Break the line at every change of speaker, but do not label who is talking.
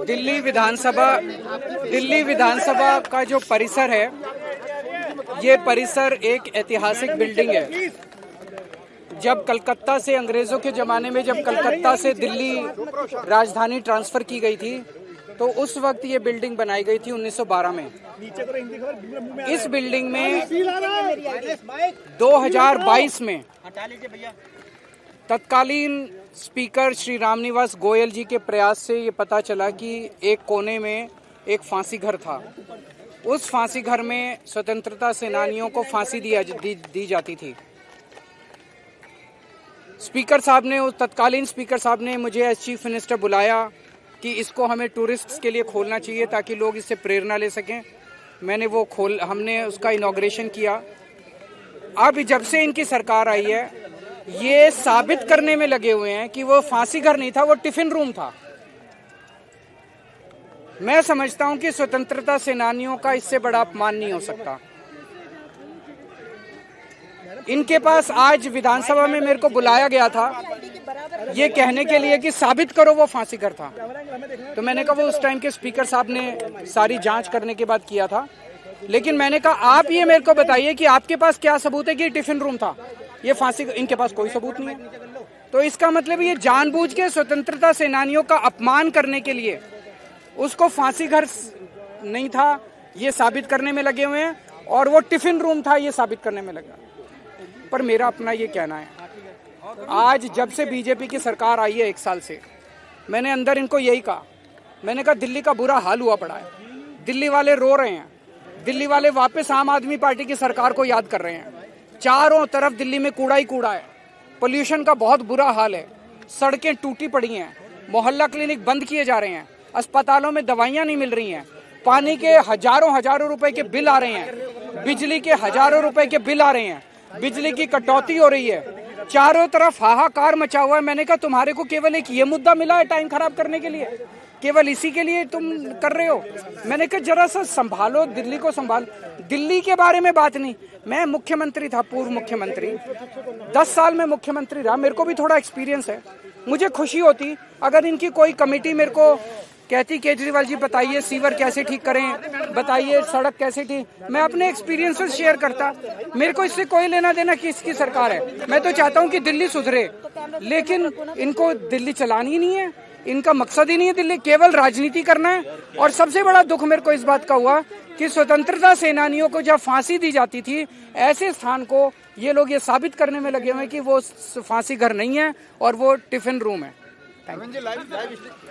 दिल्ली विधानसभा का जो परिसर है, ये परिसर एक ऐतिहासिक बिल्डिंग है। जब कलकत्ता से, अंग्रेजों के जमाने में जब कलकत्ता से दिल्ली राजधानी ट्रांसफर की गई थी, तो उस वक्त ये बिल्डिंग बनाई गई थी 1912 में। इस बिल्डिंग में 2022 में तत्कालीन स्पीकर श्री रामनिवास गोयल जी के प्रयास से ये पता चला कि एक कोने में एक फांसी घर था। उस फांसी घर में स्वतंत्रता सेनानियों को फांसी दी जाती थी। स्पीकर साहब ने, उस तत्कालीन स्पीकर साहब ने मुझे एज चीफ मिनिस्टर बुलाया कि इसको हमें टूरिस्ट्स के लिए खोलना चाहिए ताकि लोग इससे प्रेरणा ले सकें। हमने उसका इनॉग्रेशन किया। अब जब से इनकी सरकार आई है, ये साबित करने में लगे हुए हैं कि वो फांसी घर नहीं था, वो टिफिन रूम था। मैं समझता हूं कि स्वतंत्रता सेनानियों का इससे बड़ा अपमान नहीं हो सकता। इनके पास आज विधानसभा में मेरे को बुलाया गया था ये कहने के लिए कि साबित करो वो फांसी घर था। तो मैंने कहा वो उस टाइम के स्पीकर साहब ने सारी जांच करने के बाद किया था, लेकिन मैंने कहा आप ये मेरे को बताइए कि आपके पास क्या सबूत है कि टिफिन रूम था, ये फांसी। इनके पास कोई सबूत नहीं है। तो इसका मतलब ये जानबूझ के स्वतंत्रता सेनानियों का अपमान करने के लिए उसको फांसी घर नहीं था ये साबित करने में लगे हुए हैं, और वो टिफिन रूम था ये साबित करने में लगा। पर मेरा अपना ये कहना है, आज जब से बीजेपी की सरकार आई है 1 साल से, मैंने अंदर इनको यही कहा। मैंने कहा दिल्ली का बुरा हाल हुआ पड़ा है, दिल्ली वाले रो रहे हैं, दिल्ली वाले वापस आम आदमी पार्टी की सरकार को याद कर रहे हैं। चारों तरफ दिल्ली में कूड़ा ही कूड़ा है, पोल्यूशन का बहुत बुरा हाल है, सड़कें टूटी पड़ी हैं, मोहल्ला क्लिनिक बंद किए जा रहे हैं, अस्पतालों में दवाइयां नहीं मिल रही हैं, पानी के हजारों रुपए के बिल आ रहे हैं, बिजली के हजारों रुपए के बिल आ रहे हैं, बिजली की कटौती हो रही है, चारों तरफ हाहाकार मचा हुआ है। मैंने कहा तुम्हारे को केवल एक ये मुद्दा मिला है टाइम खराब करने के लिए, केवल इसी के लिए तुम कर रहे हो। मैंने कहा जरा सा संभालो, दिल्ली को संभालो। दिल्ली के बारे में बात नहीं, मैं मुख्यमंत्री था, पूर्व मुख्यमंत्री, 10 साल में मुख्यमंत्री रहा, मेरे को भी थोड़ा एक्सपीरियंस है। मुझे खुशी होती अगर इनकी कोई कमेटी मेरे को कहती केजरीवाल जी बताइए सीवर कैसे ठीक करें, बताइए सड़क कैसे ठीक, मैं अपने एक्सपीरियंसेस शेयर करता। मेरे को इससे कोई लेना देना किसकी सरकार है। मैं तो चाहता हूं कि दिल्ली सुधरे, लेकिन इनको दिल्ली चलानी ही नहीं है, इनका मकसद ही नहीं है दिल्ली, केवल राजनीति करना है। और सबसे बड़ा दुख मेरे को इस बात का हुआ कि स्वतंत्रता सेनानियों को जब फांसी दी जाती थी, ऐसे स्थान को ये लोग ये साबित करने में लगे हुए हैं कि वो फांसी घर नहीं है और वो टिफिन रूम है।